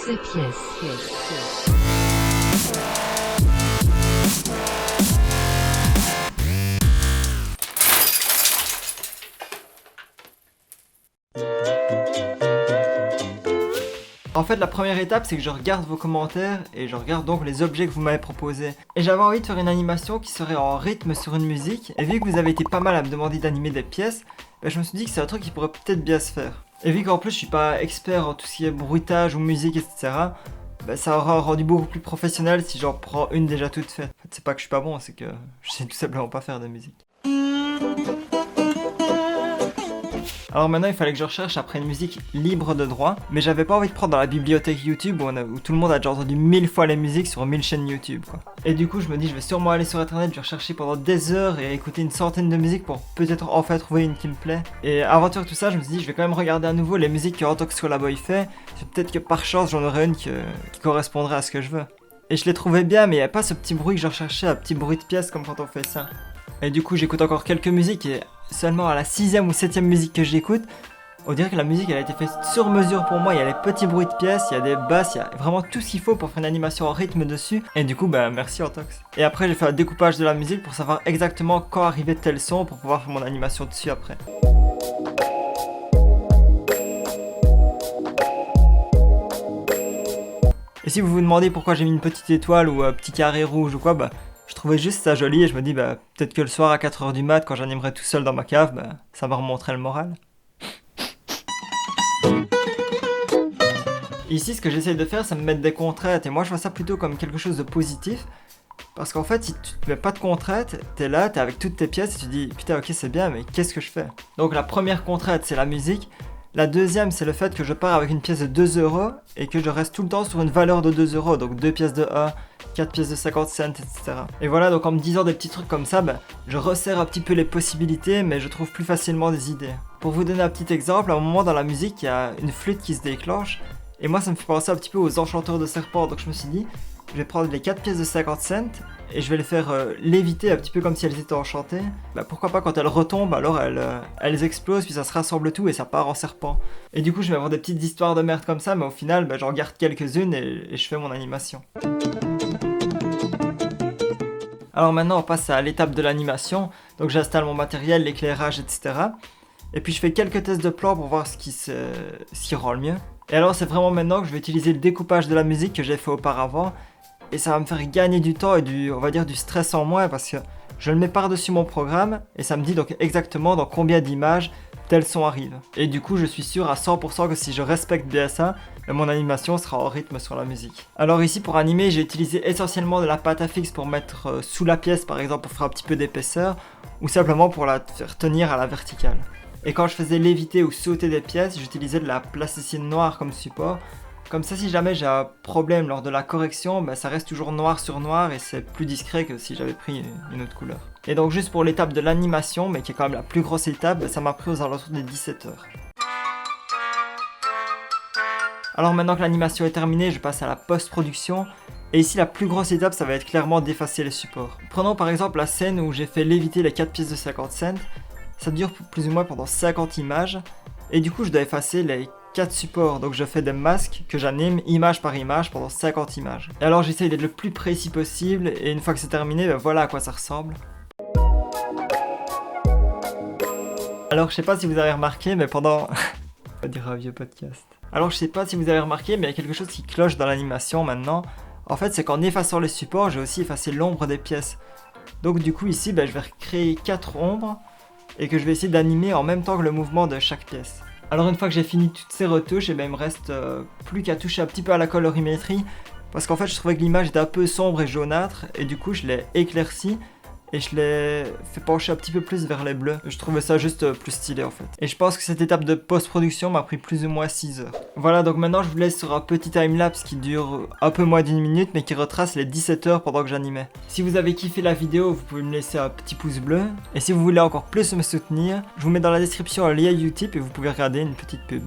ces pièces. En fait, la première étape, c'est que je regarde vos commentaires et je regarde donc les objets que vous m'avez proposés. Et j'avais envie de faire une animation qui serait en rythme sur une musique. Et vu que vous avez été pas mal à me demander d'animer des pièces, je me suis dit que c'est un truc qui pourrait peut-être bien se faire. Et vu qu'en plus je suis pas expert en tout ce qui est bruitage ou musique, etc., ça aura rendu beaucoup plus professionnel si j'en prends une déjà toute faite. En fait, c'est pas que je suis pas bon, c'est que je sais tout simplement pas faire de musique. Alors maintenant il fallait que je recherche après une musique libre de droit, mais j'avais pas envie de prendre dans la bibliothèque YouTube où tout le monde a déjà entendu 1000 fois les musiques sur 1000 chaînes YouTube quoi. Et du coup je me dis je vais sûrement aller sur internet, je vais rechercher pendant des heures et écouter une centaine de musiques pour peut-être enfin trouver une qui me plaît. Et avant de faire tout ça je me suis dit je vais quand même regarder à nouveau les musiques que Antox Collabo fait, peut-être que par chance j'en aurais une qui correspondrait à ce que je veux. Et je l'ai trouvé bien mais il n'y a pas ce petit bruit que je recherchais, un petit bruit de pièce comme quand on fait ça. Et du coup j'écoute encore quelques musiques et seulement à la 6ème ou 7ème musique que j'écoute, on dirait que la musique elle a été faite sur mesure pour moi, il y a les petits bruits de pièces, il y a des basses, il y a vraiment tout ce qu'il faut pour faire une animation en rythme dessus. Et du coup merci Antox. Et après j'ai fait un découpage de la musique pour savoir exactement quand arrivait tel son pour pouvoir faire mon animation dessus après. Et si vous vous demandez pourquoi j'ai mis une petite étoile ou un petit carré rouge ou quoi, je trouvais juste ça joli et je me dis peut-être que le soir à 4h du mat quand j'animerai tout seul dans ma cave, ça va remonter le moral. Ici ce que j'essaye de faire c'est me mettre des contraintes et moi je vois ça plutôt comme quelque chose de positif. Parce qu'en fait si tu te mets pas de contraintes, t'es là, t'es avec toutes tes pièces et tu te dis putain ok c'est bien mais qu'est-ce que je fais? Donc la première contrainte c'est la musique. La deuxième, c'est le fait que je pars avec une pièce de 2 € et que je reste tout le temps sur une valeur de 2 €, donc 2 pièces de 1, 4 pièces de 50 cents, etc. Et voilà, donc en me disant des petits trucs comme ça, je resserre un petit peu les possibilités, mais je trouve plus facilement des idées. Pour vous donner un petit exemple, à un moment dans la musique, il y a une flûte qui se déclenche, et moi ça me fait penser un petit peu aux enchanteurs de serpents, donc je me suis dit, je vais prendre les 4 pièces de 50 cents et je vais les faire léviter un petit peu comme si elles étaient enchantées. Pourquoi pas quand elles retombent, alors elles explosent puis ça se rassemble tout et ça part en serpent. Et du coup je vais avoir des petites histoires de merde comme ça, mais au final j'en garde quelques-unes et je fais mon animation. Alors maintenant on passe à l'étape de l'animation, donc j'installe mon matériel, l'éclairage, etc. Et puis je fais quelques tests de plan pour voir ce qui rend le mieux. Et alors c'est vraiment maintenant que je vais utiliser le découpage de la musique que j'ai fait auparavant. Et ça va me faire gagner du temps et on va dire du stress en moins parce que je le mets par-dessus mon programme et ça me dit donc exactement dans combien d'images tel son arrive. Et du coup je suis sûr à 100% que si je respecte bien ça, mon animation sera en rythme sur la musique. Alors ici pour animer j'ai utilisé essentiellement de la pâte à fixe pour mettre sous la pièce par exemple pour faire un petit peu d'épaisseur ou simplement pour la faire tenir à la verticale. Et quand je faisais léviter ou sauter des pièces, j'utilisais de la plasticine noire comme support. Comme ça, si jamais j'ai un problème lors de la correction, ça reste toujours noir sur noir et c'est plus discret que si j'avais pris une autre couleur. Et donc juste pour l'étape de l'animation, mais qui est quand même la plus grosse étape, ça m'a pris aux alentours des 17 heures. Alors maintenant que l'animation est terminée, je passe à la post-production. Et ici la plus grosse étape, ça va être clairement d'effacer les supports. Prenons par exemple la scène où j'ai fait léviter les 4 pièces de 50 cents. Ça dure plus ou moins pendant 50 images. Et du coup je dois effacer les 4 supports, donc je fais des masques que j'anime image par image pendant 50 images. Et alors j'essaye d'être le plus précis possible et une fois que c'est terminé, voilà à quoi ça ressemble. Alors je sais pas si vous avez remarqué, mais pendant... on va dire un vieux podcast. Alors je sais pas si vous avez remarqué, mais il y a quelque chose qui cloche dans l'animation maintenant. En fait c'est qu'en effaçant les supports, j'ai aussi effacé l'ombre des pièces. Donc du coup ici, je vais recréer 4 ombres et que je vais essayer d'animer en même temps que le mouvement de chaque pièce. Alors une fois que j'ai fini toutes ces retouches, il me reste plus qu'à toucher un petit peu à la colorimétrie parce qu'en fait je trouvais que l'image était un peu sombre et jaunâtre et du coup je l'ai éclairci et je l'ai fait pencher un petit peu plus vers les bleus. Je trouvais ça juste plus stylé en fait. Et je pense que cette étape de post-production m'a pris plus ou moins 6 heures. Voilà, donc maintenant je vous laisse sur un petit timelapse qui dure un peu moins d'1 minute mais qui retrace les 17 heures pendant que j'animais. Si vous avez kiffé la vidéo, vous pouvez me laisser un petit pouce bleu. Et si vous voulez encore plus me soutenir, je vous mets dans la description un lien Utip et vous pouvez regarder une petite pub.